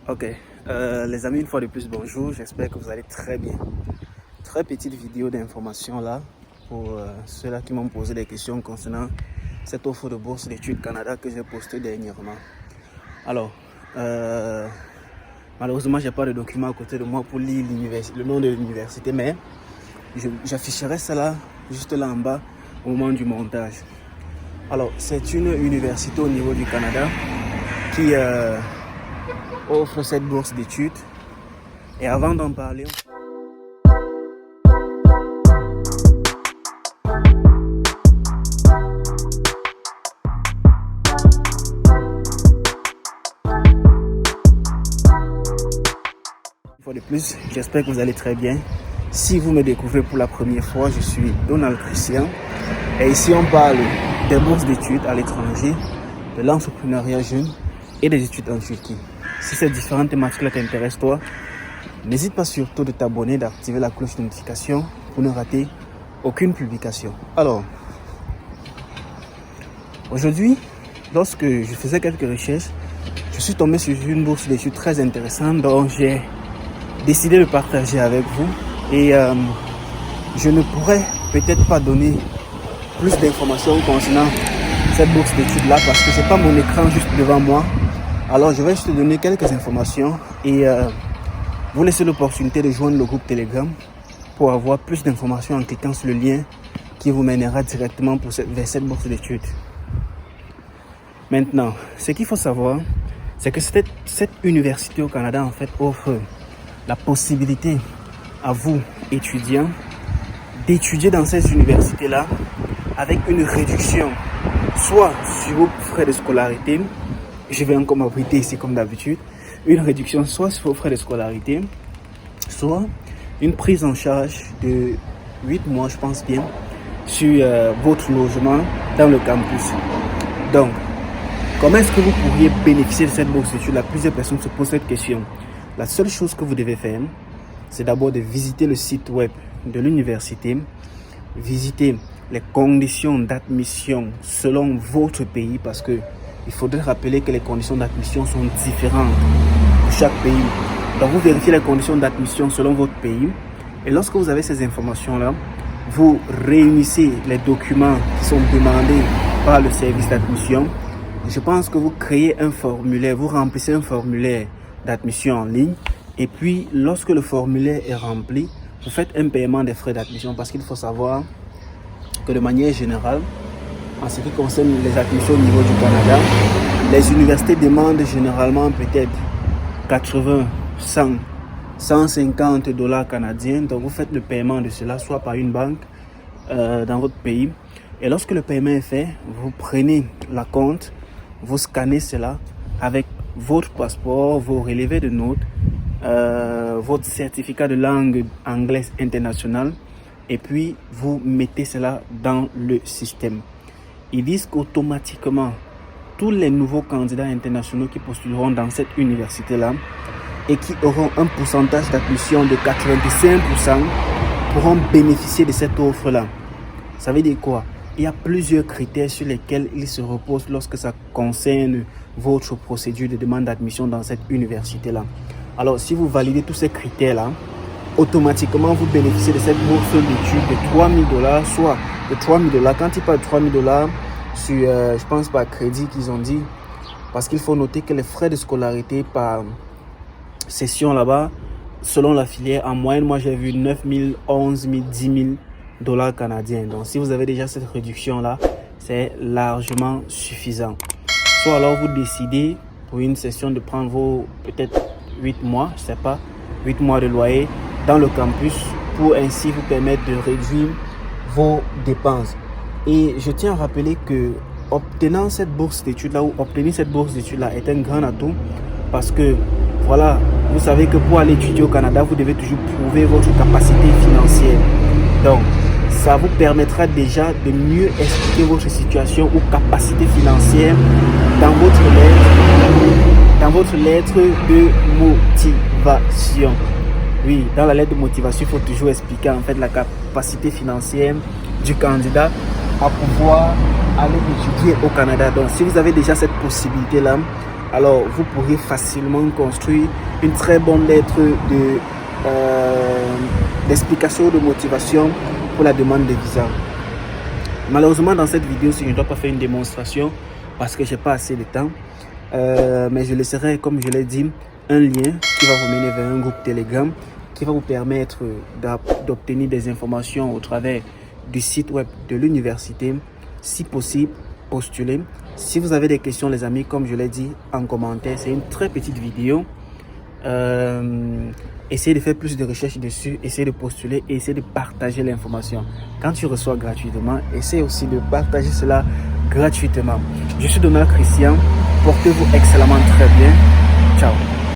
Ok, les amis, une fois de plus, bonjour, j'espère que vous allez très bien. Très petite vidéo d'information là, pour ceux-là qui m'ont posé des questions concernant cette offre de bourse d'études Canada que j'ai postée dernièrement. Alors, malheureusement, j'ai pas de document à côté de moi pour lire le nom de l'université, mais j'afficherai cela juste là en bas au moment du montage. Alors, c'est une université au niveau du Canada qui offre cette bourse d'études. Et avant d'en parler, une fois de plus, j'espère que vous allez très bien. Si vous me découvrez pour la première fois, je suis Donald Christian. Et ici, on parle des bourses d'études à l'étranger, de l'entrepreneuriat jeune et des études en Turquie. Si ces différentes thématiques-là t'intéressent, toi, n'hésite pas surtout de t'abonner, d'activer la cloche de notification pour ne rater aucune publication. Alors, aujourd'hui, lorsque je faisais quelques recherches, je suis tombé sur une bourse d'études très intéressante dont j'ai décidé de partager avec vous. Et je ne pourrais peut-être pas donner plus d'informations concernant cette bourse d'études-là parce que c'est pas mon écran juste devant moi. Alors, je vais juste te donner quelques informations et vous laisser l'opportunité de joindre le groupe Telegram pour avoir plus d'informations en cliquant sur le lien qui vous mènera directement vers cette bourse d'études. Maintenant, ce qu'il faut savoir, c'est que cette université au Canada en fait offre la possibilité à vous, étudiants, d'étudier dans ces universités-là avec une réduction, soit sur vos frais de scolarité, je vais encore m'abriter ici comme d'habitude, une réduction soit sur vos frais de scolarité, soit une prise en charge de 8 mois, je pense bien, sur votre logement dans le campus. Donc, comment est-ce que vous pourriez bénéficier de cette bourse d'études? Plusieurs personnes se posent cette question. La seule chose que vous devez faire, c'est d'abord de visiter le site web de l'université, visiter les conditions d'admission selon votre pays, parce que il faudrait rappeler que les conditions d'admission sont différentes pour chaque pays. Donc vous vérifiez les conditions d'admission selon votre pays et lorsque vous avez ces informations-là, vous réunissez les documents qui sont demandés par le service d'admission. Je pense que vous créez un formulaire, vous remplissez un formulaire d'admission en ligne et puis lorsque le formulaire est rempli, vous faites un paiement des frais d'admission parce qu'il faut savoir que de manière générale, en ce qui concerne les admissions au niveau du Canada, les universités demandent généralement peut-être 80, 100, 150 $ canadiens. Donc vous faites le paiement de cela soit par une banque dans votre pays. Et lorsque le paiement est fait, vous prenez la compte, vous scannez cela avec votre passeport, vos relevés de notes, votre certificat de langue anglaise internationale et puis vous mettez cela dans le système. Ils disent qu'automatiquement, tous les nouveaux candidats internationaux qui postuleront dans cette université-là et qui auront un pourcentage d'admission de 85% pourront bénéficier de cette offre-là. Ça veut dire quoi? Il y a plusieurs critères sur lesquels ils se reposent lorsque ça concerne votre procédure de demande d'admission dans cette université-là. Alors, si vous validez tous ces critères-là, automatiquement, vous bénéficiez de cette bourse d'études de 3 000 $, soit de 3 000 $. Quand il parle de 3 000 $, sur, je pense par crédit qu'ils ont dit, parce qu'il faut noter que les frais de scolarité par session là-bas, selon la filière, en moyenne, moi j'ai vu 9 000, 11 000, 10 000 $ canadiens. Donc, si vous avez déjà cette réduction-là, c'est largement suffisant. Soit alors vous décidez pour une session de prendre vos peut-être 8 mois, je sais pas, 8 mois de loyer dans le campus pour ainsi vous permettre de réduire vos dépenses. Et je tiens à rappeler que obtenir cette bourse d'études là est un grand atout parce que voilà, vous savez que pour aller étudier au Canada, vous devez toujours prouver votre capacité financière. Donc, ça vous permettra déjà de mieux expliquer votre situation ou capacité financière dans votre lettre de motivation. Oui, dans la lettre de motivation, il faut toujours expliquer en fait la capacité financière du candidat à pouvoir aller étudier au Canada. Donc, si vous avez déjà cette possibilité-là, alors vous pourrez facilement construire une très bonne lettre d'explication, de motivation pour la demande de visa. Malheureusement, dans cette vidéo, je ne dois pas faire une démonstration parce que je n'ai pas assez de temps. Mais je laisserai, comme je l'ai dit, un lien qui va vous mener vers un groupe Telegram qui va vous permettre d'obtenir des informations au travers du site web de l'université. Si possible, postulez. Si vous avez des questions, les amis, comme je l'ai dit en commentaire, c'est une très petite vidéo. Essayez de faire plus de recherches dessus, essayez de postuler et essayez de partager l'information. Quand tu reçois gratuitement, essayez aussi de partager cela gratuitement. Je suis Donald Christian, portez-vous excellemment très bien. Ciao.